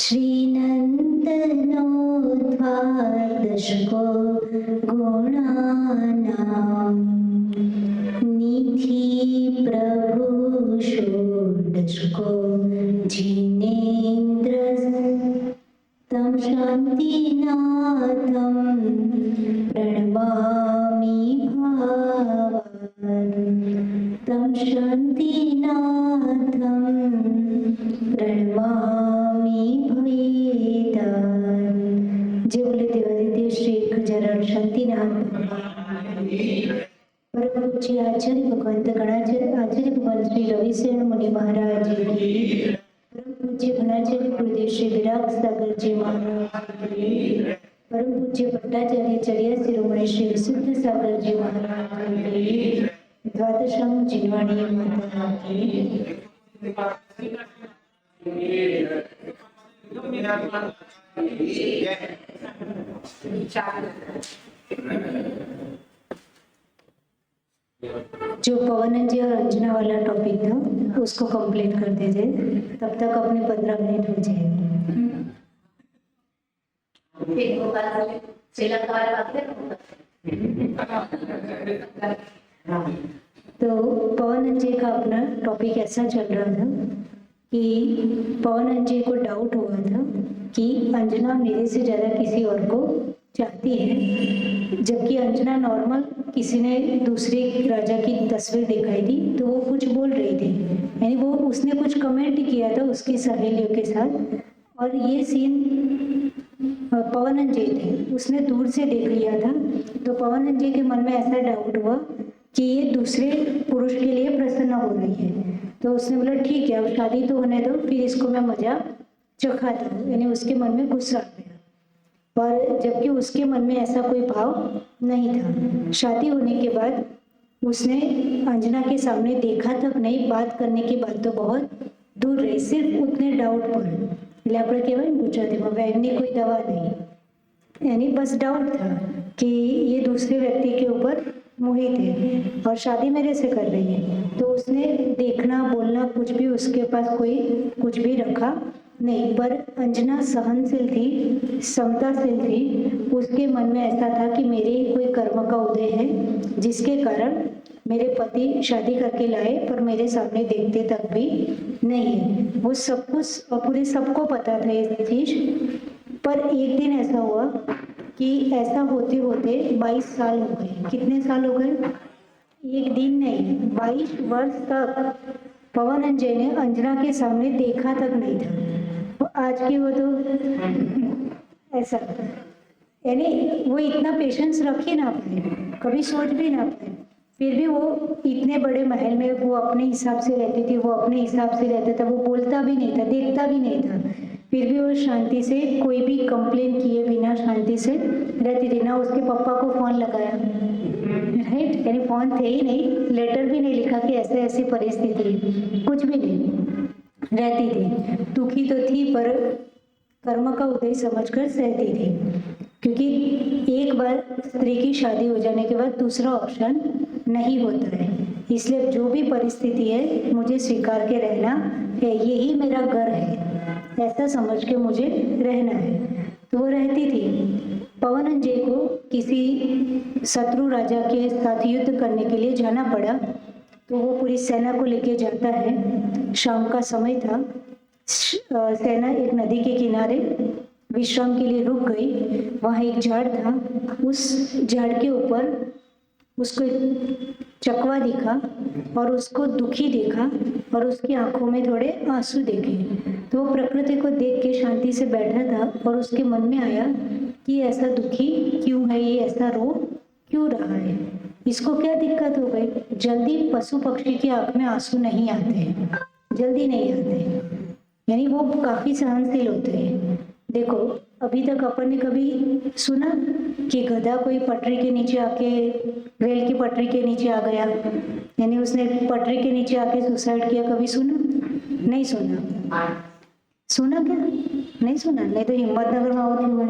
श्रीनन्दनो द्वादशको गुणानां निधि प्रभु षोडशको जिनेन्द्र तं शान्तिनाथं प्रणमामि भावान् तं शान्तिनाथं प्रणमामि भवेदान्। जय बोले देवादिदेव श्री गजानन शांतिनाथ परम पूज्य आचार्य भगवंत गणाचार्य आचार्य भगवान श्री रविशरण मुनि महाराज जी की, परम पूज्य घनाचार्य गुरुदेव श्री विराग सागर जी महाराज जी की, परम पूज्य भट्टाचार्य चर्या शिरोमणि श्री विशुद्ध सागर जी महाराज जी की, द्वादशम जिनवाणी माता की। जो पवन जी और अंजना वाला टॉपिक था उसको कंप्लीट कर दीजिए, तब तक अपने 15 मिनट हो जाएंगे। तो पवन जी का अपना टॉपिक ऐसा चल रहा था कि पवन जी को डाउट हुआ था कि अंजना मेरे से ज़्यादा किसी और को चाहती है, जबकि अंजना नॉर्मल किसी ने दूसरे राजा की तस्वीर दिखाई थी तो वो कुछ बोल रही थी, यानी वो उसने कुछ कमेंट किया था उसकी सहेलियों के साथ, और ये सीन पवन जी थे, उसने दूर से देख लिया था। तो पवन जी के मन में ऐसा डाउट हुआ कि ये दूसरे पुरुष के लिए प्रसन्न हो रही है, तो उसने बोला ठीक है अब शादी तो होने दो, फिर इसको मैं मजा चखाता हूँ, यानी उसके मन में गुस्सा आ गया। और जबकि उसके मन में ऐसा कोई भाव नहीं था। शादी होने के बाद उसने अंजना के सामने देखा तक नहीं, बात करने की बात तो बहुत दूर रही, सिर्फ उतने डाउट पर लापड़ के बाद पूछा थे वैगनी कोई दवा नहीं, यानी बस डाउट था कि ये दूसरे व्यक्ति के ऊपर मोहित है और शादी मेरे से कर रही है। तो उसने देखना बोलना कुछ भी उसके पास कोई कुछ भी रखा नहीं, पर अंजना सहनशील थी, समताशील थी। उसके मन में ऐसा था कि मेरे ही कोई कर्म का उदय है जिसके कारण मेरे पति शादी करके लाए पर मेरे सामने देखते तक भी नहीं है। वो सब कुछ पूरे सबको पता था ये चीज, पर एक दिन ऐसा हुआ कि ऐसा होते होते 22 साल हो गए। कितने साल हो गए? एक दिन नहीं, 22 वर्ष तक पवन जी ने अंजना के सामने देखा तक नहीं था। आज की वो तो ऐसा, यानी वो इतना पेशेंस रख ही ना पाए, कभी सोच भी ना पाए, फिर भी वो इतने बड़े महल में वो अपने हिसाब से रहती थी, वो अपने हिसाब से रहता था, वो बोलता भी नहीं था, देखता भी नहीं था, फिर भी वो शांति से कोई भी कंप्लेन किए बिना शांति से रहती थी। ना उसके पापा को फोन लगाया, राइट, यानी फोन थे ही नहीं, लेटर भी नहीं लिखा कि ऐसे ऐसी परिस्थिति, कुछ भी नहीं, रहती थी। दुखी तो थी पर कर्म का उदय समझकर सहती थी, क्योंकि एक बार स्त्री की शादी हो जाने के बाद दूसरा ऑप्शन नहीं होता है। इसलिए जो भी परिस्थिति है मुझे स्वीकार के रहना है, यही मेरा घर है, ऐसा समझ के मुझे रहना है। तो वो रहती थी। पवन जी को किसी शत्रु राजा के साथ युद्ध करने के लिए जाना पड़ा, तो वो पूरी सेना को लेके जाता है। शाम का समय था, सेना एक नदी के किनारे विश्राम के लिए रुक गई। वहाँ एक झाड़ था, उस झाड़ के ऊपर उसको एक चकवा दिखा और उसको दुखी देखा और उसकी आंखों में थोड़े आंसू देखे। तो वो प्रकृति को देख के शांति से बैठा था और उसके मन में आया कि ऐसा दुखी क्यों है, ये ऐसा रो क्यों रहा है, इसको क्या दिक्कत हो गई। जल्दी पशु पक्षी की आंख में आंसू नहीं आते, जल्दी नहीं आते, यानी वो काफी सहनशील होते हैं। देखो अभी तक अपन ने कभी सुना कि गधा कोई पटरी के नीचे आके, रेल की पटरी के नीचे आ गया, यानी उसने पटरी के नीचे आके सुसाइड किया, कभी सुना? नहीं सुना। सुना क्या? नहीं सुना, नहीं तो हिम्मतनगर में होती हुआ,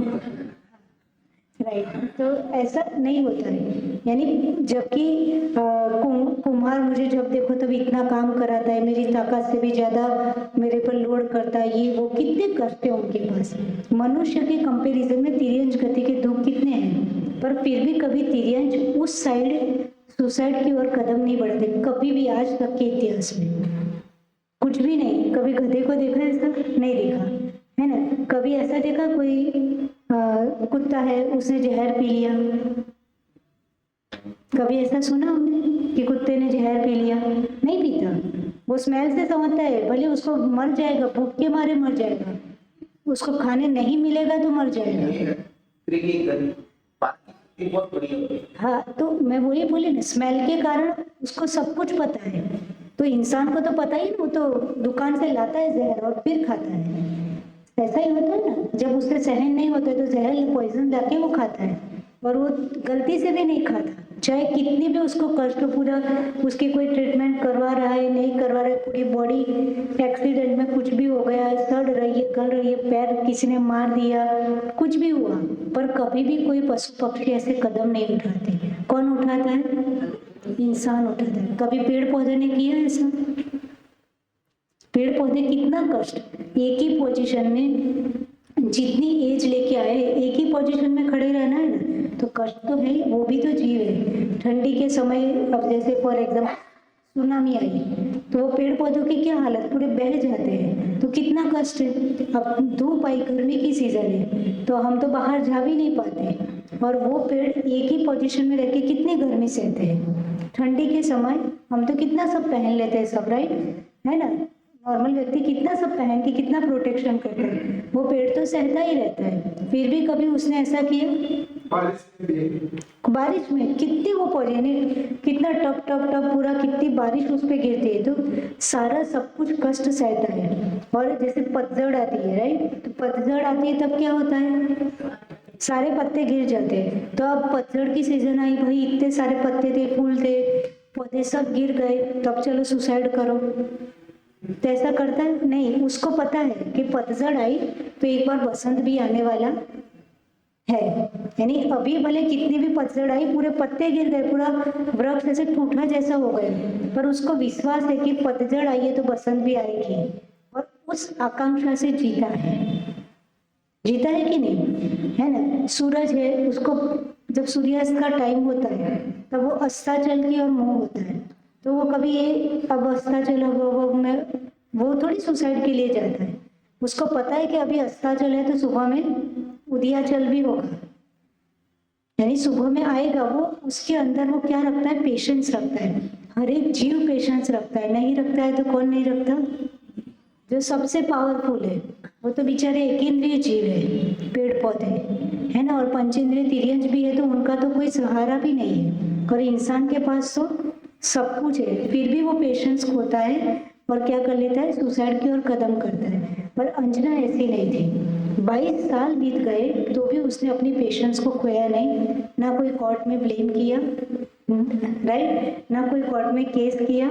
राइट। तो ऐसा नहीं होता है, यानी जबकि कुम्हार मुझे जब देखो तब इतना काम कराता है, मेरी ताकत से भी ज़्यादा मेरे पर लोड करता है, ये वो कितने कष्ट है उनके पास। मनुष्य के कंपैरिजन में तिर्यंच गति के दुख कितने हैं, पर फिर भी कभी तिर्यंच उस साइड सुसाइड की ओर कदम नहीं बढ़ते, कभी भी आज तक के इतिहास में कुछ भी नहीं। कभी गधे को देखा ऐसा नहीं देखा है ना, कभी ऐसा देखा कोई कुत्ता है उसने जहर पी लिया, कभी ऐसा सुना हमने कि कुत्ते ने जहर पी लिया? नहीं पीता, वो स्मेल से समझता है, भले उसको मर जाएगा, भूख के मारे मर जाएगा, उसको खाने नहीं मिलेगा तो मर जाएगा। हाँ, तो मैं वही बोली ना, स्मेल के कारण उसको सब कुछ पता है। तो इंसान को तो पता ही, वो तो दुकान से लाता है जहर और फिर खाता है। ऐसा ही होता है ना, जब उससे सहन नहीं होता तो जहर पॉइजन लाके वो खाता है, और वो गलती से भी नहीं खाता, चाहे कितनी भी उसको कष्ट, पूरा उसकी कोई ट्रीटमेंट करवा रहा है नहीं करवा रहा है, पूरी बॉडी एक्सीडेंट में कुछ भी हो गया है, सड़ रही है, गल रही है, पैर किसी ने मार दिया, कुछ भी हुआ, पर कभी भी कोई पशु पक्षी ऐसे कदम नहीं उठाते। कौन उठाता है? इंसान उठाता है। कभी पेड़ पौधे ने किया ऐसा? पेड़ पौधे कितना कष्ट, एक ही पोजीशन में जितनी एज लेके आए, एक ही पोजीशन में खड़े रहना है ना, तो कष्ट तो है, वो भी तो जीव है। ठंडी के समय अब जैसे फॉर एग्जाम्पल सुनामी आई तो वो पेड़ पौधों की क्या हालत, पूरे बह जाते हैं, तो कितना कष्ट है। अब धूप आई, गर्मी की सीजन है, तो हम तो बाहर जा भी नहीं पाते, और वो पेड़ एक ही पोजीशन में रह के कितनी गर्मी सहते हैं। ठंडी के समय हम तो कितना सब पहन लेते हैं सब, राइट है ना, नॉर्मल व्यक्ति कितना सब पहन के कितना प्रोटेक्शन करता है, वो पेड़ तो सहता ही रहता है, फिर भी कभी उसने ऐसा किया? बारिश में कितनी वो पड़ी, यानी कितना टप टप टप पूरा कितनी बारिश उस पर गिरती है, तो सारा सब कुछ कष्ट सहता है। और जैसे पतझड़ आती है, राइट, तो पतझड़ आती है तब क्या होता है? सारे पत्ते गिर जाते हैं। तो अब पतझड़ की सीजन आई, भाई इतने सारे पत्ते थे, फूल थे, पौधे सब गिर गए, तब चलो सुसाइड करो, तो ऐसा करता है नहीं। उसको पता है कि पतझड़ आई तो एक बार बसंत भी आने वाला है, यानी अभी भले कितनी भी पतझड़ आई, पूरे पत्ते गिर गए, पूरा वृक्ष ऐसे टूटा जैसा हो गए, पर उसको विश्वास है कि पतझड़ आई है तो बसंत भी आएगी, और उस आकांक्षा से जीता है। जीता है कि नहीं, है ना। सूरज है, उसको जब सूर्यास्त का टाइम होता है तब वो अस्ताचल की ओर मुंह होता है, तो वो कभी ये अब अस्ताचल वो थोड़ी सुसाइड के लिए जाता है। उसको पता है कि अभी अस्ताचल है तो सुबह में उदयाचल भी होगा, यानी सुबह में आएगा वो। उसके अंदर वो क्या रखता है? पेशेंस रखता है। हर एक जीव पेशेंस रखता है, नहीं रखता है तो कौन नहीं रखता? जो सबसे पावरफुल है वो तो बेचारे एक इंद्रिय जीव है, पेड़ पौधे, है ना, और पंचेंद्रिय तिर्यंच भी है, तो उनका तो कोई सहारा भी नहीं है, और इंसान के पास तो सब कुछ है, फिर भी वो पेशेंस खोता है और क्या कर लेता है? सुसाइड की ओर कदम करता है। पर अंजना ऐसी नहीं थी, 22 साल बीत गए तो भी उसने अपनी पेशेंस को खोया नहीं, ना कोई कोर्ट में ब्लेम किया, राइट, ना कोई कोर्ट में केस किया,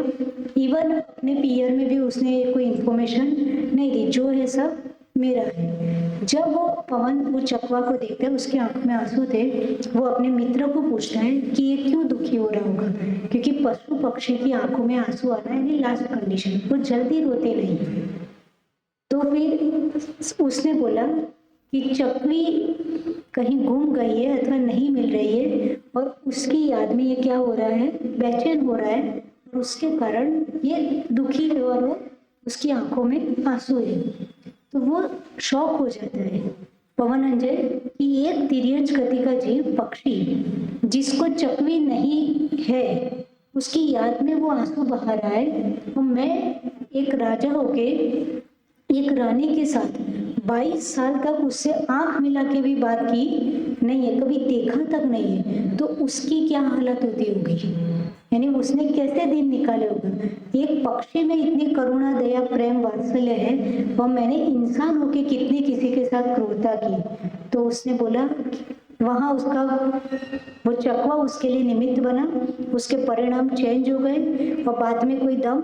इवन अपने पीयर में भी उसने कोई इंफॉर्मेशन नहीं दी, जो है सब मेरा है। जब वो पवन वो चकवा को देखता है, उसके आंख में आंसू थे, वो अपने मित्र को पूछता है कि ये क्यों दुखी हो रहा होगा, क्योंकि पशु पक्षी की आंखों में आंसू आना है लास्ट कंडीशन, वो जल्दी रोते नहीं। तो फिर उसने बोला कि चकवी कहीं गुम गई है अथवा नहीं मिल रही है, और उसकी याद में ये क्या हो रहा है? बेचैन हो रहा है, और उसके कारण ये दुखी है, और वो उसकी आंखों में आंसू है। तो वो शौक हो जाता है पवन अंजय कि एक तिर्यंच गति का जीव पक्षी जिसको चकवी नहीं है, उसकी याद में वो आंसू बहा रहा है, और मैं एक राजा होके एक रानी के साथ 22 साल तक उससे आंख मिला के भी बात की नहीं है, कभी देखा तक नहीं है, तो उसकी क्या हालत होती होगी, यानी उसने कैसे दिन निकाले होगा। एक पक्षी में इतनी करुणा, दया, प्रेम, वात्सल्य है, और मैंने इंसान होके कितनी किसी के साथ क्रूरता की। तो उसने बोला, वहां उसका वो चकवा उसके लिए निमित्त बना, उसके परिणाम चेंज हो गए, और बाद में कोई दम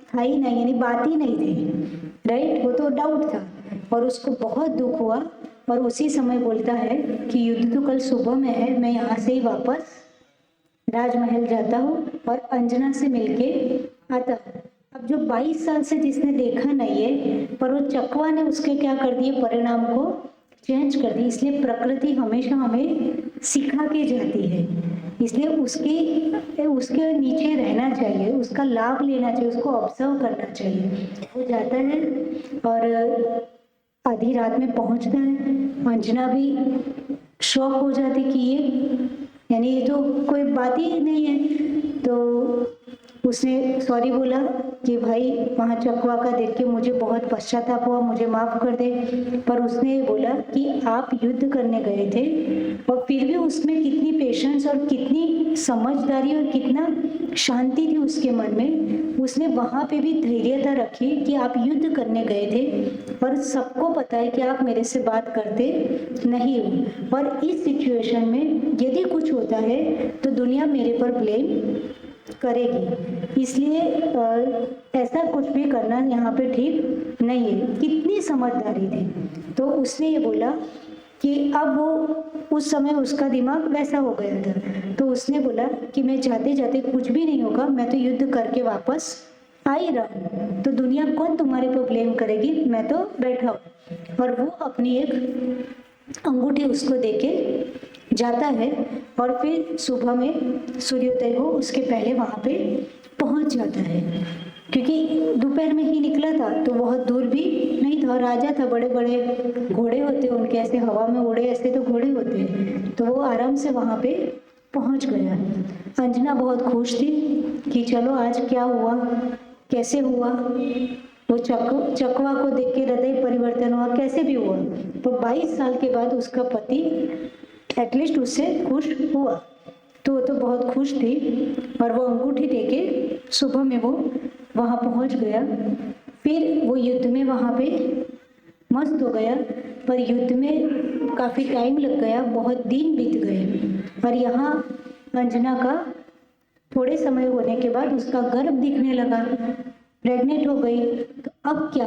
था ही नहीं, यानी बात ही नहीं थी, राइट, वो तो डाउट था, और उसको बहुत दुख हुआ। और उसी समय बोलता है कि युद्ध तो कल सुबह में है, मैं यहाँ से ही वापस राजमहल जाता हूँ और अंजना से मिलके आता हूँ। अब जो 22 साल से जिसने देखा नहीं है, पर वो चकवा ने उसके क्या कर दिए, परिणाम को चेंज कर दी। इसलिए प्रकृति हमेशा हमें सिखा के जाती है, इसलिए उसके नीचे रहना चाहिए, उसका लाभ लेना चाहिए, उसको ऑब्जर्व करना चाहिए। वो जाता है और आधी रात में पहुंचता है। अंजना भी शॉक हो जाती कि ये तो कोई बात ही नहीं है। तो उसने सॉरी बोला कि भाई वहाँ चकवा का देख के मुझे बहुत पश्चाताप हुआ, मुझे माफ़ कर दे। पर उसने ये बोला कि आप युद्ध करने गए थे और फिर भी उसमें कितनी पेशेंस और कितनी समझदारी और कितना शांति थी उसके मन में। उसने वहाँ पे भी धैर्यता रखी कि आप युद्ध करने गए थे और सबको पता है कि आप मेरे से बात करते नहीं हो, और इस सिचुएशन में यदि कुछ होता है तो दुनिया मेरे पर ब्लेम करेगी, इसलिए ऐसा कुछ भी करना यहाँ पे ठीक नहीं है। कितनी समझदारी थी। तो उसने ये बोला कि अब वो उस समय उसका दिमाग वैसा हो गया था। तो उसने बोला कि मैं जाते जाते कुछ भी नहीं होगा, मैं तो युद्ध करके वापस आ ही रहा हूँ, तो दुनिया कौन तुम्हारे पर ब्लेम करेगी, मैं तो बैठा हूँ। और वो अपनी एक अंगूठी उसको देके जाता है और फिर सुबह में सूर्योदय हो उसके पहले वहाँ पे पहुँच जाता है, क्योंकि दोपहर में ही निकला था तो बहुत दूर भी नहीं था। राजा था, बड़े बड़े घोड़े होते उनके, ऐसे हवा में उड़े ऐसे तो घोड़े होते, तो वो आराम से वहाँ पे पहुँच गया। अंजना बहुत खुश थी कि चलो आज क्या हुआ, कैसे हुआ। वो चकवा को देख के हृदय परिवर्तन हुआ, कैसे भी हुआ। तो 22 साल के बाद उसका पति एटलीस्ट उससे खुश हुआ, तो वो तो बहुत खुश थी। और वो अंगूठी देके सुबह में वो वहाँ पहुँच गया। फिर वो युद्ध में वहाँ पे मस्त हो गया, पर युद्ध में काफ़ी टाइम लग गया, बहुत दिन बीत गए। और यहाँ अंजना का थोड़े समय होने के बाद उसका गर्भ दिखने लगा, प्रेग्नेंट हो गई। तो अब क्या,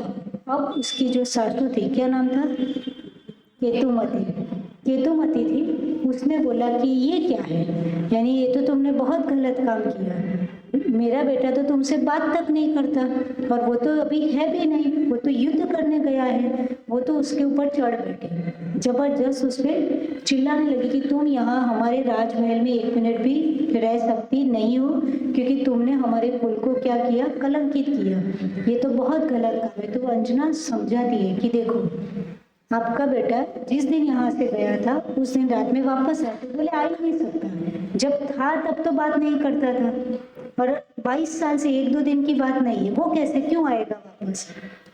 अब उसकी जो सासू थी, क्या नाम था, केतुमती थी, उसने बोला कि ये क्या है, यानी ये तो तुमने बहुत गलत काम किया, मेरा बेटा तो तुमसे बात तक नहीं करता, और वो तो अभी है भी नहीं, वो तो युद्ध करने गया है। वो तो उसके ऊपर चढ़ बैठे, जबरदस्त उस पर चिल्लाने लगी कि तुम यहाँ हमारे राजमहल में 1 मिनट भी रह सकती नहीं हो, क्योंकि तुमने हमारे कुल को क्या किया, कलंकित किया, ये तो बहुत गलत काम है। तो अंजना समझाती है कि देखो आपका बेटा जिस दिन यहाँ से गया था उस दिन रात में वापस आया, तो बोले आ ही नहीं सकता, जब था तब तो बात नहीं करता था, और 22 साल से 1-2 दिन की बात नहीं है, वो कैसे क्यों आएगा वापस।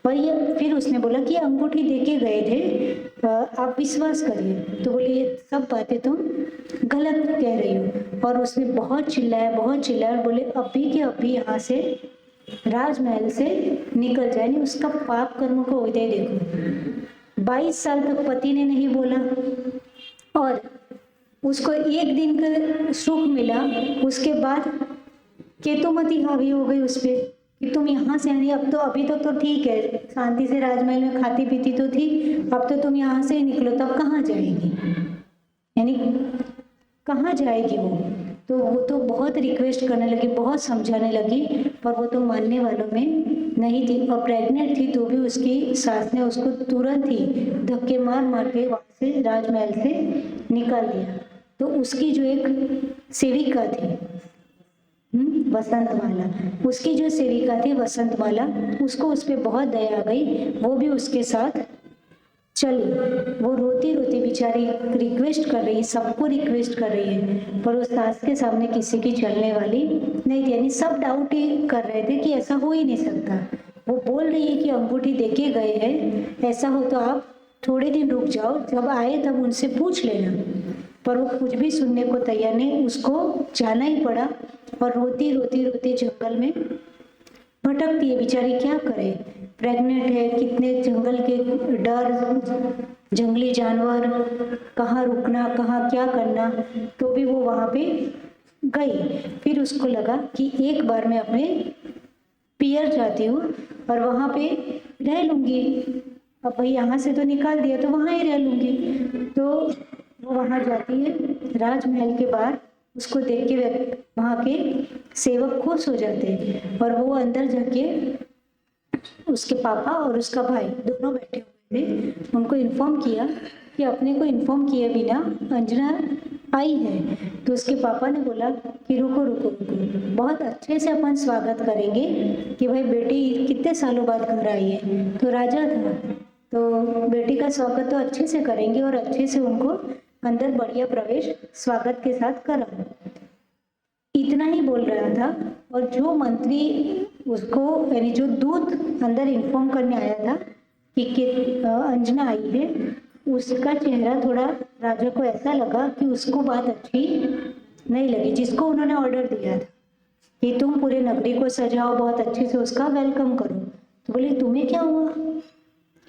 और ये फिर उसने बोला कि अंगूठी देके गए थे, आप विश्वास करिए। तो बोले ये सब बातें तुम गलत कह रही हो। और उसने बहुत चिल्लाया और बोले अभी के अभी यहाँ से राजमहल से निकल जाए, नहीं उसका पाप कर्मों का उदय देखो। 22 साल तक पति ने नहीं बोला और उसको एक दिन का सुख मिला, उसके बाद केतुमती हावी हो गई उस पर कि तुम यहाँ से नहीं, अब तो अभी तक तो ठीक है, शांति से राजमहल में खाती पीती तो थी, अब तो तुम यहाँ से ही निकलो, तब कहाँ जाएगी, यानी कहाँ जाएगी वो। तो वो तो बहुत रिक्वेस्ट करने लगी, बहुत समझाने लगी, पर वो तो मानने वालों में नहीं थी। और प्रेग्नेंट थी तो भी उसकी सास ने उसको तुरंत ही धक्के मार मार के वहाँ से राजमहल से निकाल दिया। तो उसकी जो एक सेविका थी वसंतमाला, उसकी जो सेविका थी वसंतमाला, उसको उस पर बहुत दया आ गई, वो भी उसके साथ चली। वो रोती रोती बेचारी रिक्वेस्ट कर रही है, सबको रिक्वेस्ट कर रही है, पर उस सास के सामने किसी की चलने वाली नहीं थी, यानी सब डाउट ही कर रहे थे कि ऐसा हो ही नहीं सकता। वो बोल रही है कि अंगूठी देके गए हैं, ऐसा हो तो आप थोड़े दिन रुक जाओ, जब आए तब उनसे पूछ लेना, पर वो कुछ भी सुनने को तैयार नहीं, उसको जाना ही पड़ा। और रोती रोती रोती जंगल में भटकती है बेचारी, क्या करे, प्रेग्नेंट है, कितने जंगल के डर, जंगली जानवर, कहाँ रुकना, कहाँ क्या करना, तो भी वो वहाँ पे गई। फिर उसको लगा कि एक बार मैं अपने पियर जाती हूँ और वहाँ पे रह लूँगी, अब भाई यहाँ से तो निकाल दिया तो वहाँ ही रह लूँगी। तो वो वहाँ जाती है, राजमहल के बाहर उसको देख के वहाँ के सेवक खुश हो जाते हैं और वो अंदर जाके उसके पापा और उसका भाई दोनों बैठे हुए थे, उनको इन्फॉर्म किया कि अपने को इन्फॉर्म किए बिना अंजना आई है। तो उसके पापा ने बोला कि रुको रुको रुको, बहुत अच्छे से अपन स्वागत करेंगे कि भाई बेटी कितने सालों बाद घर आई है, तो राजा था तो बेटी का स्वागत तो अच्छे से करेंगे और अच्छे से उनको अंदर बढ़िया प्रवेश स्वागत के साथ करा। इतना ही बोल रहा था और जो मंत्री उसको यानी जो दूत अंदर इन्फॉर्म करने आया था कि अंजना आई है, उसका चेहरा थोड़ा राजा को ऐसा लगा कि उसको बात अच्छी नहीं लगी, जिसको उन्होंने ऑर्डर दिया था कि तुम पूरे नगरी को सजाओ, बहुत अच्छे से उसका वेलकम करो। तो बोले तुम्हें क्या हुआ,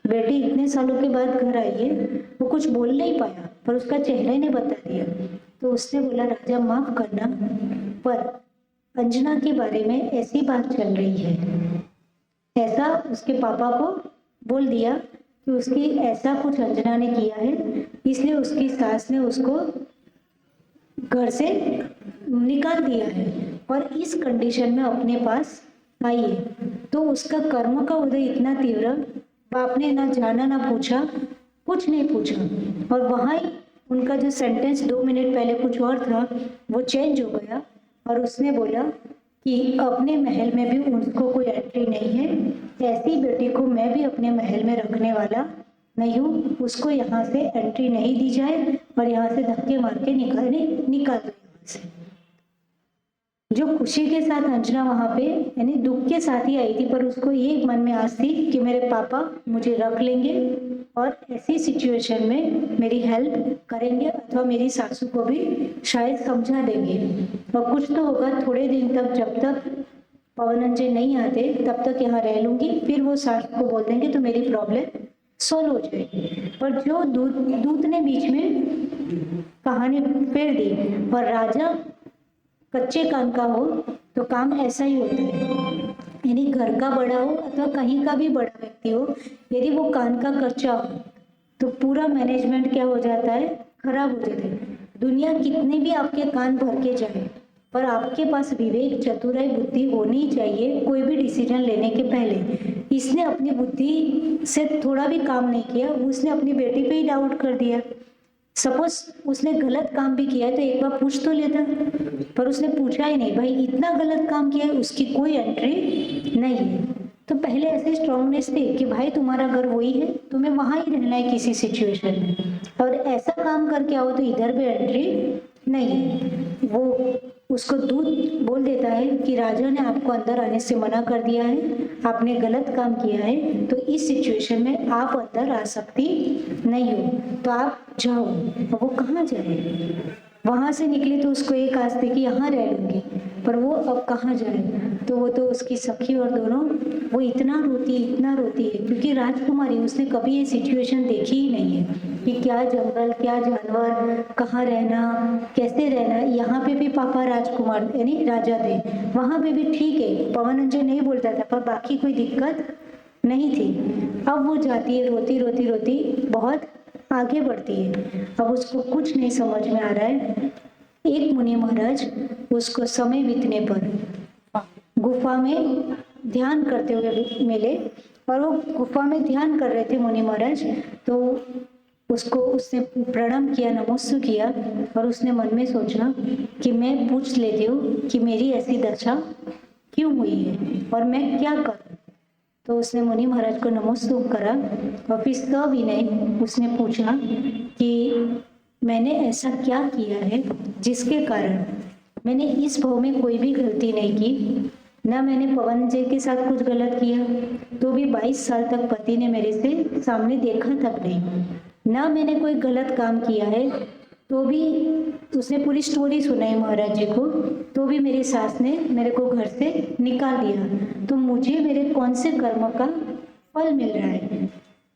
बेटी इतने सालों के बाद घर आई है। वो कुछ बोल नहीं पाया पर उसका चेहरा ने बता दिया। तो उसने बोला राजा माफ करना, पर अंजना के बारे में ऐसी बात चल रही है। ऐसा उसके पापा को बोल दिया कि उसकी ऐसा कुछ अंजना ने किया है, इसलिए उसकी सास ने उसको घर से निकाल दिया है और इस कंडीशन में अपने पास आई है। तो उसका कर्म का उदय इतना तीव्र, बाप ने ना जाना ना पूछा, कुछ नहीं पूछा और वहाँ ही उनका जो सेंटेंस 2 मिनट पहले कुछ और था वो चेंज हो गया और उसने बोला कि अपने महल में भी उनको कोई एंट्री नहीं है, ऐसी बेटी को मैं भी अपने महल में रखने वाला नहीं हूँ, उसको यहाँ से एंट्री नहीं दी जाए और यहाँ से धक्के मार के निकाल दो यहाँ से। जो खुशी के साथ अंजना वहाँ पे यानी दुख के साथ ही आई थी, पर उसको ये मन में आस थी कि मेरे पापा मुझे रख लेंगे और ऐसी सिचुएशन में मेरी हेल्प करेंगे अथवा मेरी सासू को भी शायद समझा देंगे और कुछ तो होगा। थोड़े दिन तक जब तक पवन अंजय नहीं आते तब तक यहाँ रह लूंगी, फिर वो सासू को बोल देंगे तो मेरी प्रॉब्लम सॉल्व हो जाएगी। पर जो दूत ने बीच में कहानी फेर दी और राजा कच्चे कान का हो तो काम ऐसा ही होता है, यानी घर का बड़ा हो अथवा कहीं का भी बड़ा व्यक्ति हो, यदि वो कान का कच्चा हो तो पूरा मैनेजमेंट क्या हो जाता है, खराब हो जाता है। दुनिया कितने भी आपके कान भर के जाए पर आपके पास विवेक चतुराई बुद्धि होनी चाहिए कोई भी डिसीजन लेने के पहले। इसने अपनी बुद्धि से थोड़ा भी काम नहीं किया, उसने अपनी बेटी पे ही डाउट कर दिया। सपोज उसने गलत काम भी किया है तो एक बार पूछ तो लेता, पर उसने पूछा ही नहीं। भाई इतना गलत काम किया है, उसकी कोई एंट्री नहीं है। तो पहले ऐसे स्ट्रांगनेस थी कि भाई तुम्हारा घर वही है, तुम्हें वहां ही रहना है किसी सिचुएशन में, और ऐसा काम करके आओ तो इधर भी एंट्री नहीं है। वो उसको दूत बोल देता है कि राजा ने आपको अंदर आने से मना कर दिया है, आपने गलत काम किया है, तो इस सिचुएशन में आप अंदर आ सकती नहीं हो, तो आप जाओ। वो कहाँ जाए, वहां से निकली तो उसको एक आस थी कि यहाँ रह लूंगी, पर वो अब कहाँ जाए। तो वो तो उसकी सखी और दोनों वो इतना रोती है क्योंकि राजकुमारी उसने कभी ये सिचुएशन देखी ही नहीं है कि क्या जंगल, क्या जानवर, कहाँ रहना, कैसे रहना। यहाँ पे भी पापा राजकुमार यानी राजा थे, वहां पे भी ठीक है पवन अंजय नहीं बोलता था, पर बाकी कोई दिक्कत नहीं थी। अब वो जाती है रोती बहुत आगे बढ़ती है। अब उसको कुछ नहीं समझ में आ रहा है। एक मुनि महाराज उसको समय बीतने पर गुफा में ध्यान करते हुए मिले और वो गुफा में ध्यान कर रहे थे मुनि महाराज। तो उसने प्रणाम किया, नमस्ते किया और उसने मन में सोचा कि मैं पूछ लेती हूँ कि मेरी ऐसी दशा क्यों हुई है और मैं क्या करूँ। तो उसने मुनि महाराज को नमस्कार करा और फिर सविनय उसने पूछा कि मैंने ऐसा क्या किया है जिसके कारण मैंने इस भाव में कोई भी गलती नहीं की, ना मैंने पवन जी के साथ कुछ गलत किया तो भी 22 साल तक पति ने मेरे से सामने देखा तक नहीं, ना मैंने कोई गलत काम किया है तो भी उसने पूरी स्टोरी सुनाई महाराज जी को, तो भी मेरी सास ने मेरे को घर से निकाल दिया, तो मुझे मेरे कौन से कर्म का फल मिल रहा है।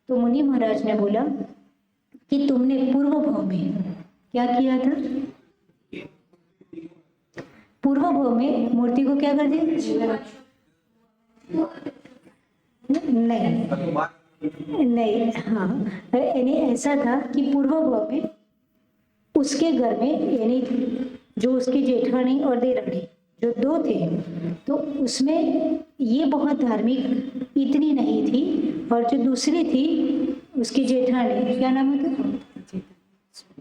तो मुनि महाराज ने बोला कि तुमने पूर्व भाव में क्या किया था, पूर्व भाव में मूर्ति को क्या कर दिया, नहीं नहीं, हाँ, यानी ऐसा था कि पूर्व भाव में उसके घर में, यानी जो उसकी जेठानी और देरानी जो दो थे, तो उसमें ये बहुत धार्मिक इतनी नहीं थी, और जो दूसरी थी उसकी जेठानी, क्या नाम है,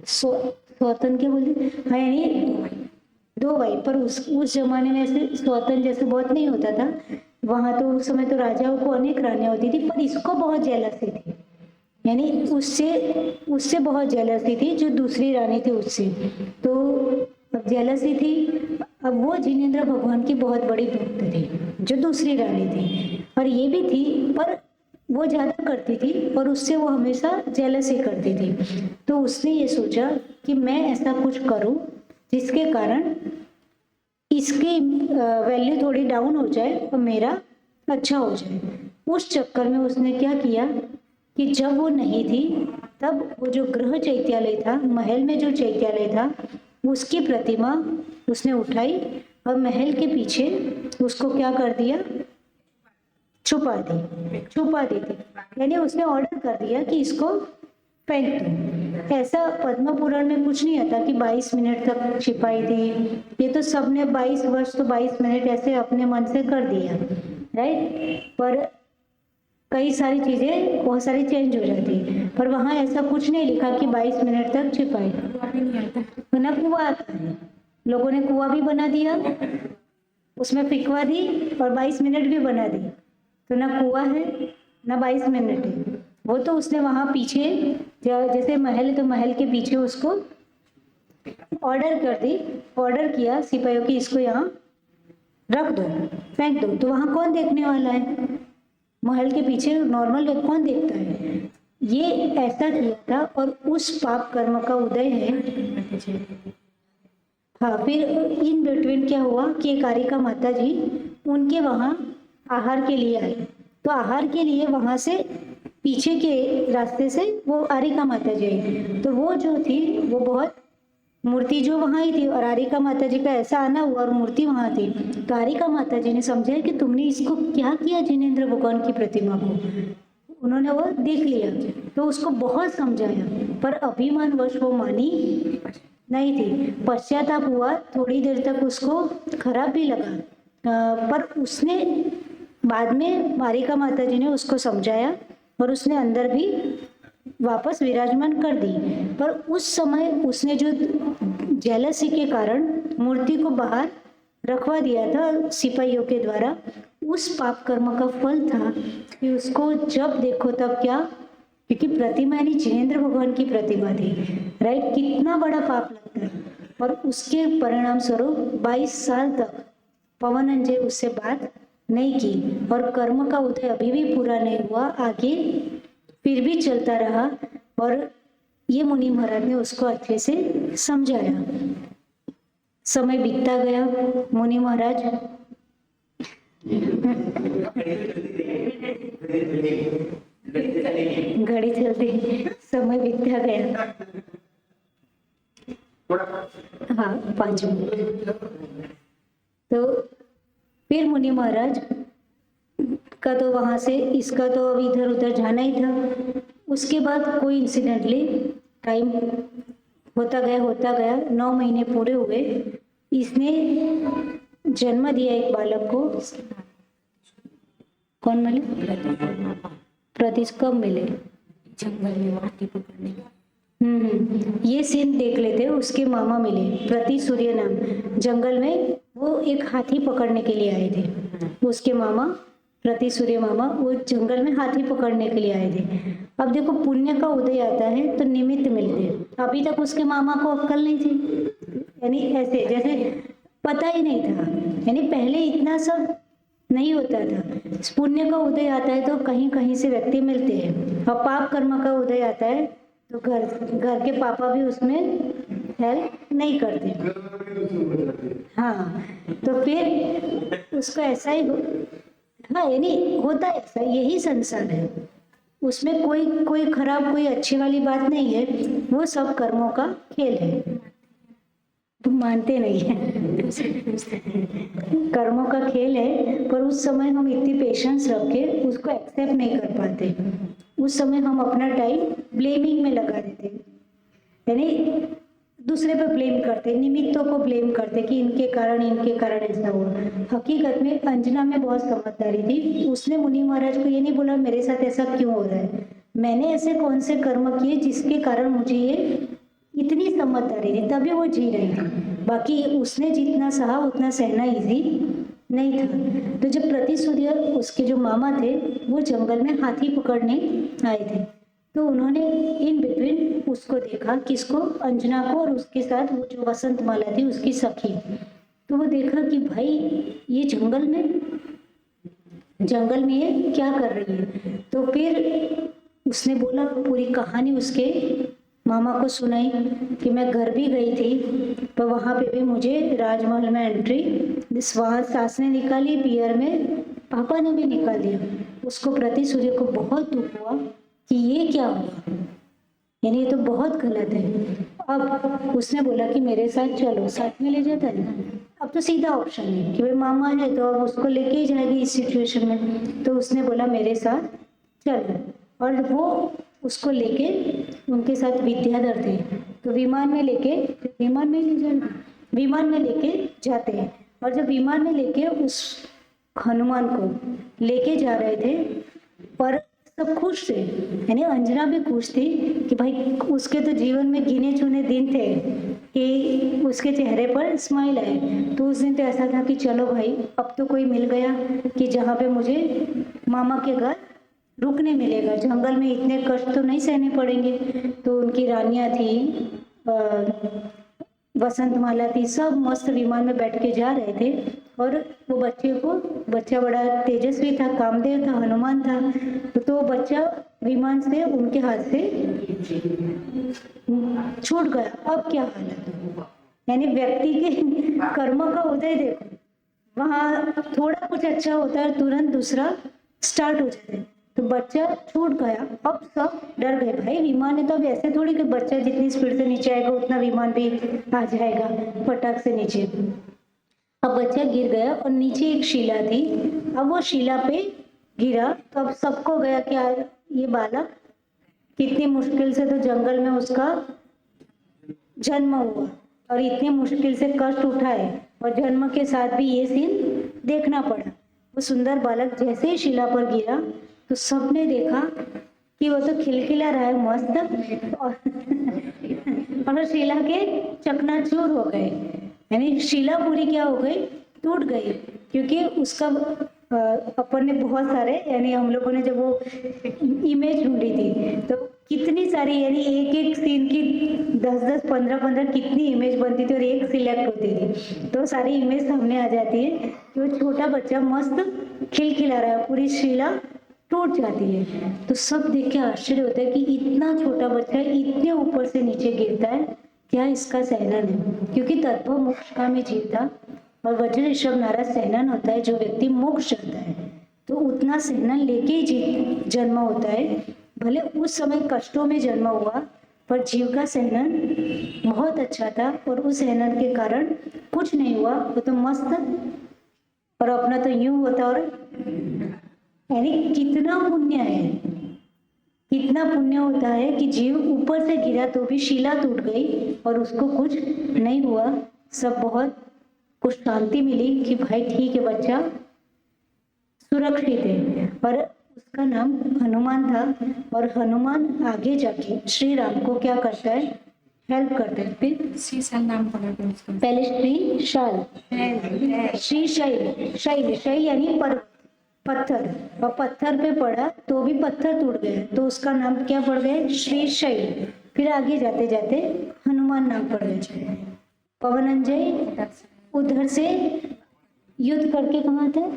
स्वतन के बोलते, हाँ, यानी दो भाई, पर उस जमाने में ऐसे स्वतन जैसे बहुत नहीं होता था वहां, तो उस समय तो राजाओं को अनेक रानियां होती थी, पर इसको बहुत जेलसी थी, यानी उससे बहुत जेलसी थी, जो दूसरी रानी थी उससे, तो अब जेलसी थी। अब वो जिनेंद्र भगवान की बहुत बड़ी भक्त थी जो दूसरी रानी थी, और ये भी थी, पर वो ज्यादा करती थी और उससे वो हमेशा जेलसी करती थी। तो उसने ये सोचा कि मैं ऐसा कुछ करूं जिसके कारण इसकी वैल्यू थोड़ी डाउन हो जाए और मेरा अच्छा हो जाए। उस चक्कर में उसने क्या किया कि जब वो नहीं थी तब वो जो गृह चैत्यालय था, महल में जो चैत्यालय था, उसकी प्रतिमा उसने उठाई और महल के पीछे उसको क्या कर दिया, छुपा दी थी, यानी उसने ऑर्डर कर दिया कि इसको फेंक दो। ऐसा पद्म पुराण में कुछ नहीं आता कि 22 मिनट तक छिपाई थी, ये तो सबने 22 वर्ष तो 22 मिनट ऐसे अपने मन से कर दिया, राइट। पर कई सारी चीजें बहुत सारी चेंज हो जाती है, पर वहां ऐसा कुछ नहीं लिखा कि 22 मिनट तक छिपाई, ना कुआं आता है, लोगों ने कुआं भी बना दिया, उसमें फिकवा दी और 22 मिनट भी बना दी, तो ना कुआं है ना 22 मिनट है। वो तो उसने वहां पीछे, जैसे महल है तो महल के पीछे उसको ऑर्डर किया सिपाहियों की, इसको यहाँ रख दो, फेंक दो, तो वहां कौन देखने वाला है, महल के पीछे नॉर्मल लोग कौन देखता है। ये ऐसा किया था और उस पाप कर्म का उदय है। हाँ, फिर इन बिटवीन क्या हुआ कि एक कारिका माता जी उनके वहां आहार के लिए आई, तो आहार के लिए वहां से पीछे के रास्ते से वो आरिका माता जी आई, तो वो जो थी वो बहुत मूर्ति जो वहां ही थी, और आरिका माता जी का ऐसा आना हुआ और मूर्ति वहां थी, तो आरिका माता जी ने समझा कि तुमने इसको क्या किया जिनेंद्र भगवान की प्रतिमा को। उन्होंने वो देख लिया तो उसको बहुत समझाया, पर अभिमानवश वो मानी नहीं थी। पश्चाताप हुआ, थोड़ी देर तक उसको खराब भी लगा, पर उसने बाद में आरिका माता जी ने उसको समझाया और उसने अंदर भी वापस विराजमान कर दी। पर उस समय उसने जो जेलसी के कारण मूर्ति को बाहर रखवा दिया था सिपाहियों के द्वारा, उस पाप कर्म का फल था कि उसको जब देखो तब क्या, क्योंकि प्रतिमा यानी जिनेंद्र भगवान की प्रतिमा थी, राइट, कितना बड़ा पाप लगता है। और उसके परिणाम स्वरूप 22 साल तक पवन अंजय उससे बात नहीं की, और कर्म का उदय अभी भी पूरा नहीं हुआ, आगे फिर भी चलता रहा, और ये मुनि महाराज ने उसको अच्छे से समझाया। समय बीतता गया, मुनि महाराज घड़ी चलती, समय बीतता गया, हाँ 5 मिनट। तो फिर मुनि महाराज का तो वहां से, इसका तो अब इधर उधर जाना ही था। उसके बाद कोई इंसिडेंटली टाइम होता गया, 9 महीने पूरे हुए, इसने जन्म दिया एक बालक को। कौन मिले? प्रतीश कब मिले? जंगल में हाथी पकड़ने। ये सीन देख लेते। उसके मामा मिले, प्रति सूर्य नाम, जंगल में वो एक हाथी पकड़ने के लिए आए थे। उसके मामा प्रति सूर्य मामा वो जंगल में हाथी पकड़ने के लिए आए थे। अब देखो, पुण्य का उदय आता है तो निमित्त मिलते हैं। अभी तक उसके मामा को अक्ल नहीं थी, यानी ऐसे जैसे पता ही नहीं था, यानी पहले इतना सब नहीं होता था। पुण्य का उदय आता है तो कहीं कहीं से व्यक्ति मिलते हैं, और पाप कर्म का उदय आता है तो घर के पापा भी उसमें हेल्प नहीं करते। हाँ, तो फिर उसको ऐसा ही हाँ, यानी होता है ऐसा, यही संसार है, उसमें कोई खराब कोई अच्छी वाली बात नहीं है, वो सब कर्मों का खेल है। तुम मानते नहीं है कर्मों का खेल है, पर उस समय हम इतनी पेशेंस रख के उसको एक्सेप्ट नहीं कर पाते। उस समय हम अपना टाइम ब्लेमिंग में लगा देते, यानी दूसरे पे ब्लेम करते, निमित्तों को ब्लेम करते कि इनके कारण ऐसा हुआ। हकीकत में अंजना में बहुत समझदारी थी। उसने मुनि महाराज को ये नहीं बोला मेरे साथ ऐसा क्यों हो रहा है, मैंने ऐसे कौन से कर्म किए जिसके कारण मुझे ये, इतनी समझदारी थी, तभी वो जी रही थी। बाकी उसने जितना सहा उतना सहना इजी नहीं था। तो जब प्रतिसूर्य उसके जो मामा थे वो जंगल में हाथी पकड़ने आए थे, तो उन्होंने इन बिटवीन उसको देखा, किसको, अंजना को, और उसके साथ वो जो वसंत माला थी उसकी सखी। तो वो देखा कि भाई ये जंगल में ये क्या कर रही है। तो फिर उसने बोला, पूरी कहानी उसके मामा को सुनाई कि मैं घर भी गई थी, पर वहाँ पे भी मुझे राजमहल में एंट्री वहाँ सास ने निकाली, पियर में पापा ने भी निकाल दिया। उसको प्रतिसूर्य को बहुत दुख हुआ कि ये क्या हुआ, यानी ये तो बहुत गलत है। अब उसने बोला कि मेरे साथ चलो, साथ में ले जाता है ना। अब तो सीधा ऑप्शन है कि भाई मामा है तो अब उसको लेके ही जाएगी इस सिचुएशन में। तो उसने बोला मेरे साथ चलो, और वो उसको लेके, उनके साथ विद्याधर थे, तो विमान में लेके जाते हैं। और जब विमान में लेके उस हनुमान को लेके जा रहे थे, पर सब खुश थे, यानी अंजना भी खुश थी कि भाई उसके तो जीवन में गिने चुने दिन थे कि उसके चेहरे पर स्माइल आए। तो उस दिन तो ऐसा था कि चलो भाई अब तो कोई मिल गया कि जहाँ पे मुझे मामा के घर रुकने मिलेगा, जंगल में इतने कष्ट तो नहीं सहने पड़ेंगे। तो उनकी रानियां थी, वसंत माला थी, सब मस्त विमान में बैठ के जा रहे थे। और वो बच्चा बड़ा तेजस्वी था, कामदेव था, हनुमान था। तो बच्चा विमान से उनके हाथ से छूट गया। अब क्या हालत, यानी व्यक्ति के कर्म का उदय देखो, वहां थोड़ा कुछ अच्छा होता है तुरंत दूसरा स्टार्ट हो जाता है। तो बच्चा छूट गया। अब सब डर गए, भाई विमान है तो अब ऐसे थोड़ी कि बच्चा जितनी स्पीड से नीचे आएगा उतना विमान भी आ जाएगा फटाक से नीचे। अब बच्चा गिर गया और नीचे एक शिला थी, अब वो शिला पे गिरा। तो अब सबको गया कि ये बालक कितनी मुश्किल से तो जंगल में उसका जन्म हुआ और इतनी मुश्किल से कष्ट उठाए, और जन्म के साथ भी ये सीन देखना पड़ा। वो सुंदर बालक जैसे ही शिला पर गिरा तो सबने देखा कि वो तो खिलखिला रहा है मस्त, और शिला के चकनाचूर हो गए, यानी शिला पूरी क्या हो गई, टूट गई। क्योंकि उसका अपन ने बहुत सारे, यानी हम लोगों ने जब वो इमेज ढूंढी थी तो कितनी सारी, यानी एक एक सीन की 10-10, 15-15 कितनी इमेज बनती थी और एक सिलेक्ट होती थी। तो सारी इमेज सामने आ जाती है कि वो छोटा बच्चा मस्त खिलखिला रहा है, पूरी शिला टूट जाती है। तो सब देख के आश्चर्य होता है कि इतना छोटा बच्चा इतने ऊपर से नीचे गिरता है, क्या इसका सहनन है। क्योंकि तत्व मोक्ष का में जीव था, और वज्र ऋषभ नारद सहनन होता है जो व्यक्ति मोक्ष चाहता है, तो उतना सहनन लेके ही जन्म होता है। भले उस समय कष्टों में जन्म हुआ, पर जीव का सहनन बहुत अच्छा था, और उस सहनन के कारण कुछ नहीं हुआ, वो तो मस्त और अपना तो यूं होता। और यानी कितना पुण्य होता है कि जीव ऊपर से गिरा तो भी शिला टूट गई और उसको कुछ नहीं हुआ, सब बहुत कुछ शांति मिली कि भाई ठीक है बच्चा सुरक्षित है। और उसका नाम हनुमान था, और हनुमान आगे जाके श्री राम को क्या करता है, हेल्प करता है। फिर श्रीशैल नाम पड़ा था उसका, पहले श्री शैल यानी पत्थर, और पत्थर पे पड़ा तो भी पत्थर टूट गया, तो उसका नाम क्या पड़ गया, श्री शैल। फिर आगे जाते जाते हनुमान नाम पड़ गया। पवनंजय उधर से युद्ध करके कहाँ आता है,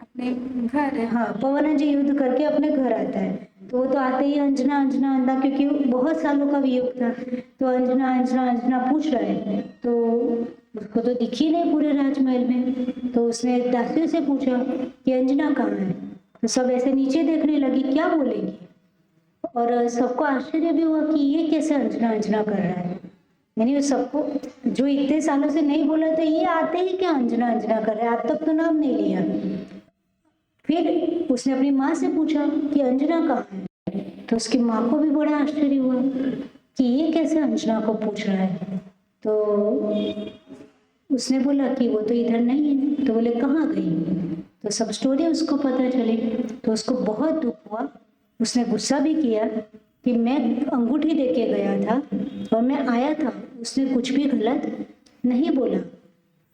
अपने घर है। हाँ, पवनंजय युद्ध करके अपने घर आता है। तो वो तो आते ही अंजना, क्योंकि बहुत सालों का वियोग था, तो अंजना पूछ रहा है, तो उसको तो दिखी नहीं पूरे राजमहल में। तो उसने दासियों से पूछा कि अंजना कहाँ है, तो सब ऐसे नीचे देखने लगी क्या बोलेंगी, और सबको आश्चर्य भी हुआ कि ये कैसे अंजना कर रहा है, यानी सबको जो इतने सालों से नहीं बोला था ये आते ही क्या अंजना कर रहा है, आज तक तो नाम नहीं लिया। फिर उसने अपनी माँ से पूछा कि अंजना कहाँ है, तो उसकी माँ को भी बड़ा आश्चर्य हुआ कि ये कैसे अंजना को पूछ रहा है। तो उसने बोला कि वो तो इधर नहीं है। तो बोले कहाँ गई? तो सब स्टोरी उसको पता चली। तो उसको बहुत दुख हुआ, उसने गुस्सा भी किया कि मैं अंगूठी देके गया था और मैं आया था, उसने कुछ भी गलत नहीं बोला।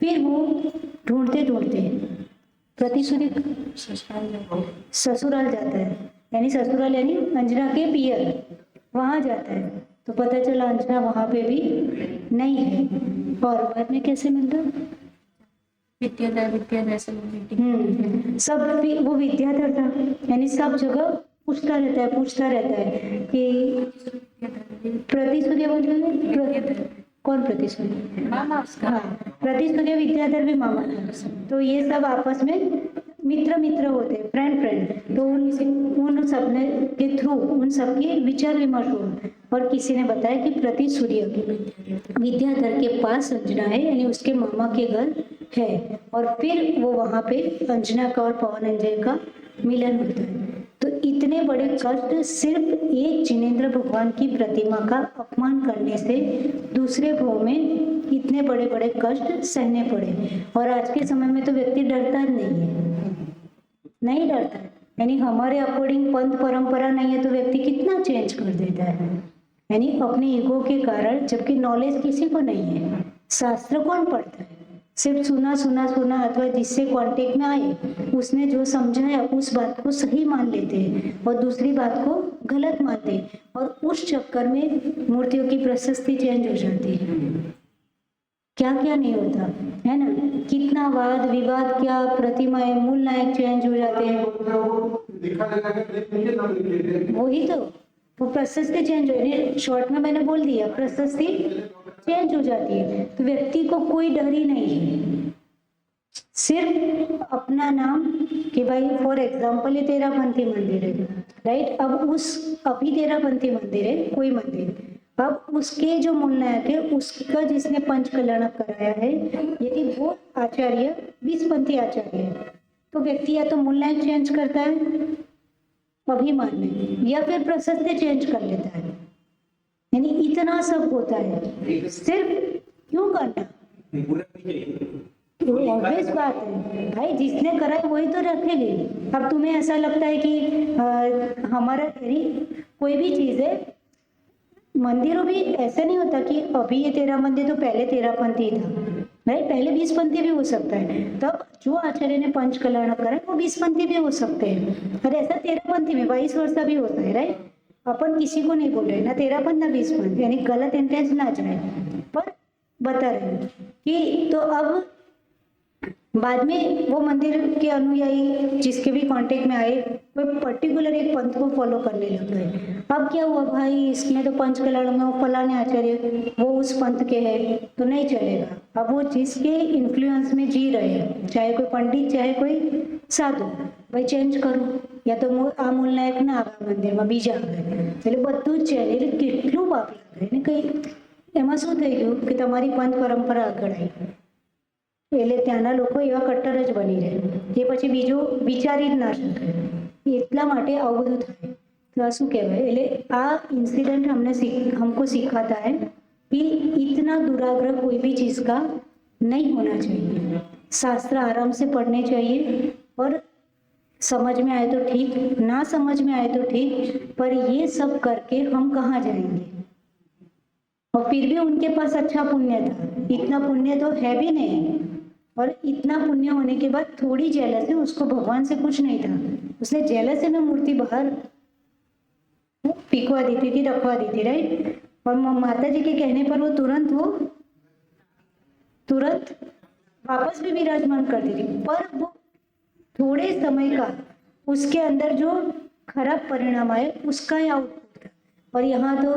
फिर वो ढूंढते ढूंढते प्रतिश्रुति ससुराल जाता है, यानी ससुराल यानी अंजना के पियर, वहाँ जाता है। तो पता चला अंजना वहाँ पे भी नहीं है। और बाद में कैसे मिलता? विद्याधर से मीटिंग। सब वो विद्याधर था, यानी सब जगह पूछता रहता है कि प्रतिसूर्य बोल रहे हैं। कौन प्रतिसूर्य? मामा उसका। हाँ, प्रतिसूर्य विद्याधर भी मामा था। तो ये सब आपस में मित्र होते हैं, फ्रेंड। तो उन सब ने के थ्रू उन सब के विचार विमर्श हुआ और किसी ने बताया कि प्रतिसूर्य विद्याधर के पास अंजना है, यानी उसके मामा के घर है। और फिर वो वहाँ पे अंजना का और पवन अंजय का मिलन होता है। तो इतने बड़े कष्ट सिर्फ एक जिनेंद्र भगवान की प्रतिमा का अपमान करने से दूसरे भाव में इतने बड़े बड़े कष्ट सहने पड़े। और आज के समय में तो व्यक्ति डरता नहीं डरता, यानी हमारे अकॉर्डिंग पंथ परंपरा नहीं है तो व्यक्ति कितना चेंज कर देता है, यानी अपने ईगो के कारण। जबकि नॉलेज किसी को नहीं है, शास्त्र कौन पढ़ता है? सिर्फ सुना अथवा जिससे कांटेक्ट में आए उसने जो समझाया उस बात को सही मान लेते हैं और दूसरी बात को गलत मानते हैं। और उस चक्कर में मूर्तियों की प्रशस्ति चेंज हो जाती है। क्या नहीं होता है ना, कितना वाद विवाद, क्या प्रतिमाएं, मूल नायक चेंज हो जाते हैं। वही तो, वो प्रशस्ति चेंज हो, शॉर्ट में मैंने बोल दिया, प्रशस्ति चेंज हो जाती है। तो व्यक्ति को कोई डर ही नहीं है, सिर्फ अपना नाम कि भाई फॉर एग्जाम्पल ये तेरापंथी मंदिर है, राइट। अब अभी तेरापंथी मंदिर है कोई मंदिर, अब उसके जो मूल नायक है उसका जिसने पंच कल्याण कराया है, यदि वो आचार्य 20पंथी आचार्य है तो व्यक्ति या तो मूल नायक चेंज करता है अभिमान में, या फिर प्रशस्ति चेंज कर लेता है। यानी इतना सब होता है, सिर्फ क्यों करना? ऑब्वियस बात है भाई, जिसने करा है वही तो रखेगी। अब तुम्हें ऐसा लगता है कि हमारा यानी कोई भी चीज है, मंदिरों भी ऐसा नहीं होता कि अभी ये 13 मंदिर तो पहले 13पंथी था, राइट। पहले 20पंथी भी हो सकता है, तब जो आचार्य ने पंच कल्याण करा है वो 20पंथी भी हो सकते हैं। और ऐसा 13पंथी में 22 वर्ष भी होता है, राइट। अपन किसी को नहीं बोल रहे ना 13पंथ ना 20पंथ, यानी गलत इंटेंस ना जाए, पर बता रहे हैं कि तो अब बाद में वो मंदिर के अनुयायी जिसके भी कांटेक्ट में आए कोई पर्टिकुलर एक पंथ को फॉलो करने लग गए। अब क्या हुआ भाई, इसमें तो पंच कल्याण में वो फलाने आचार्य वो उस पंथ के हैं तो नहीं चलेगा। अब वो जिसके इन्फ्लुएंस में जी रहे हैं, चाहे कोई पंडित चाहे कोई साधु, भाई चेंज करो, या तो આ મૂળ નાયક ના આવે મંદિરમાં બીજા આવે, એટલે બધું જ છે। એટલે કેટલું પાપ લાગે ને, કઈ એમાં શું થઈ ગયું કે તમારી પંથ પરંપરા આગળ આવી, એટલે ત્યાંના લોકો એવા કટ્ટર જ બની રહે કે પછી બીજું વિચારી જ ના શકે, એટલા માટે આવું બધું થાય। તો આ શું કહેવાય, એટલે આ ઇન્સિડન્ટ हमको सिखाता है कि इतना दुराग्रह कोई भी चीज़ का नहीं होना चाहिए। शास्त्र आराम से पढ़ने चाहिए और समझ में आए तो ठीक, ना समझ में आए तो ठीक, पर ये सब करके हम कहाँ जाएंगे? और फिर भी उनके पास अच्छा पुण्य था, इतना पुण्य तो है भी नहीं, और इतना पुण्य होने के बाद थोड़ी जेलस है, उसको भगवान से कुछ नहीं था, उसने जेलस में मूर्ति बाहर पिकवा दी थी, रखवा दी थी, राइट। और माता जी के कहने पर वो तुरंत वापस भी विराजमान कर दी थी, पर वो थोड़े समय का उसके अंदर जो खराब परिणाम आए उसका ही आउटपुट था। और यहाँ तो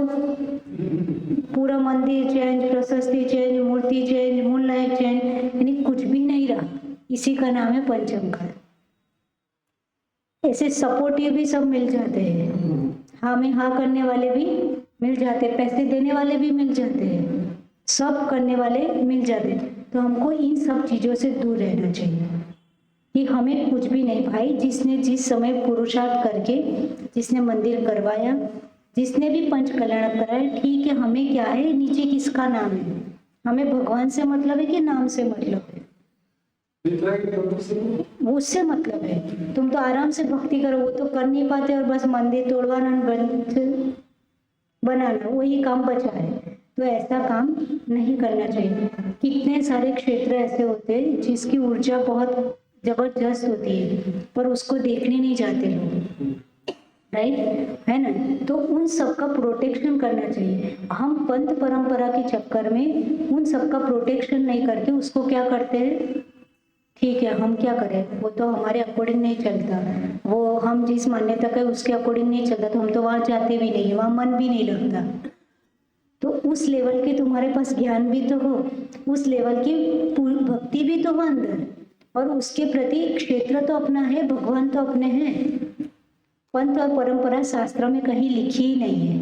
पूरा मंदिर चेंज, प्रशस्ति चेंज, मूर्ति चेंज, मूल नायक चेंज, यानी कुछ भी नहीं रहा। इसी का नाम है पंचमकार। ऐसे सपोर्टिव भी सब मिल जाते हैं, हाँ में हाँ करने वाले भी मिल जाते हैं, पैसे देने वाले भी मिल जाते हैं, सब करने वाले मिल जाते हैं। तो हमको इन सब चीज़ों से दूर रहना चाहिए। कि हमें कुछ भी नहीं भाई, जिसने जिस समय पुरुषार्थ करके जिसने मंदिर करवाया, जिसने भी पंच कल्याण कराया, ठीक है, हमें क्या है, नीचे किसका नाम है, हमें भगवान से मतलब है कि नाम से मतलब है, उससे मतलब है। तुम तो आराम से भक्ति करो, वो तो कर नहीं पाते और बस मंदिर तोड़वाना बनाना वही काम बचा है। तो ऐसा काम नहीं करना चाहिए। कितने सारे क्षेत्र ऐसे होते हैं जिसकी ऊर्जा बहुत जबरदस्त होती है पर उसको देखने नहीं जाते लोग, राइट है ना। तो उन सबका प्रोटेक्शन करना चाहिए। हम पंथ परंपरा के चक्कर में उन सबका प्रोटेक्शन नहीं करके उसको क्या करते हैं, ठीक है हम क्या करें, वो तो हमारे अकॉर्डिंग नहीं चलता, वो हम जिस मान्यता का उसके अकॉर्डिंग नहीं चलता, तो हम तो वहां जाते भी नहीं, वहां मन भी नहीं लगता। तो उस लेवल के तुम्हारे पास ज्ञान भी तो हो, उस लेवल की भक्ति भी तो हो अंदर, और उसके प्रति क्षेत्र तो अपना है, भगवान तो अपने हैं। पंथ और परंपरा शास्त्र में कहीं लिखी ही नहीं है,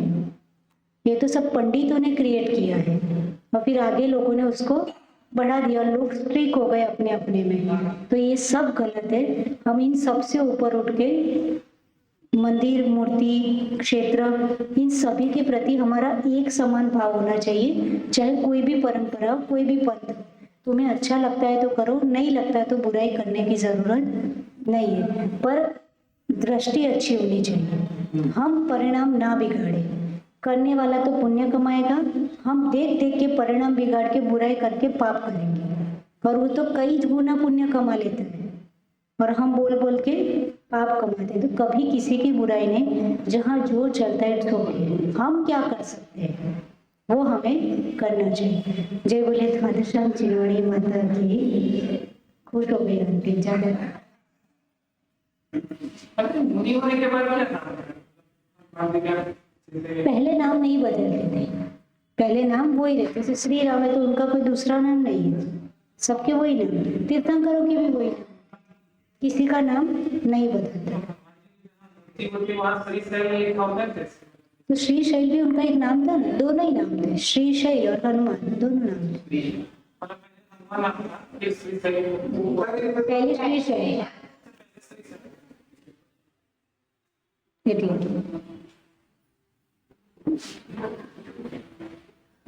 ये तो सब पंडितों ने क्रिएट किया है और फिर आगे लोगों ने उसको बढ़ा दिया, लोग स्ट्रिक हो गए अपने अपने में। तो ये सब गलत है। हम इन सब से ऊपर उठ के मंदिर, मूर्ति, क्षेत्र, इन सभी के प्रति हमारा एक समान भाव होना चाहिए। चाहे कोई भी परंपरा, कोई भी पंथ, तुम्हें अच्छा लगता है तो करो, नहीं लगता है तो बुराई करने की जरूरत नहीं है, पर दृष्टि अच्छी होनी चाहिए। हम परिणाम ना बिगाड़े, करने वाला तो पुण्य कमाएगा, हम देख देख के परिणाम बिगाड़ के बुराई करके पाप करेंगे, और वो तो कई गुना पुण्य कमा लेता है और हम बोल बोल के पाप कमाते हैं। तो कभी किसी की बुराई नहीं, जहाँ जो चलता है इट्स ओके, हम क्या कर सकते हैं वो हमें करना चाहिए। जय बोले खाटूश्याम चिरवाड़ी माता की। खुश हो गई आंटी ज्यादा। मुनि होने के बाद क्या था? पहले नाम नहीं बदलते थे, पहले नाम वही रहते। जैसे श्री राम है तो उनका कोई दूसरा नाम नहीं है, सबके वही नाम। तीर्थंकरों के भी वही नाम, किसी का नाम नहीं बदलता। तो श्रीशैल भी उनका एक नाम था ना, दोनों ही नाम थे, श्रीशैल और हनुमान दोनों नाम थे। पहले श्रीशैल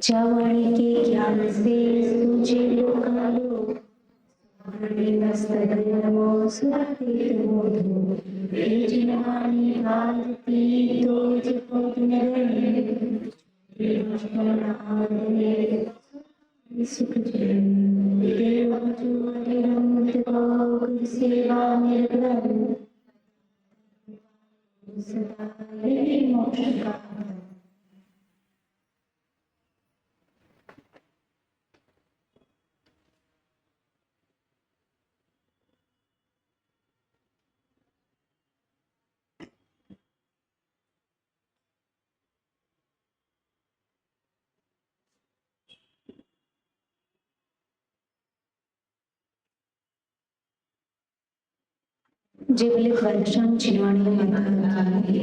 चवण के ज्ञान से तुझे लोकालो मस्तक नमो सुरते मोधो जिनवाणी भारती तो जपो नरने सुख जन देव जो हरिरंत को सेवा निर्गम सदा हे मोक्ष का। जय बोले खाटूश्याम चिरवाड़ी माता की।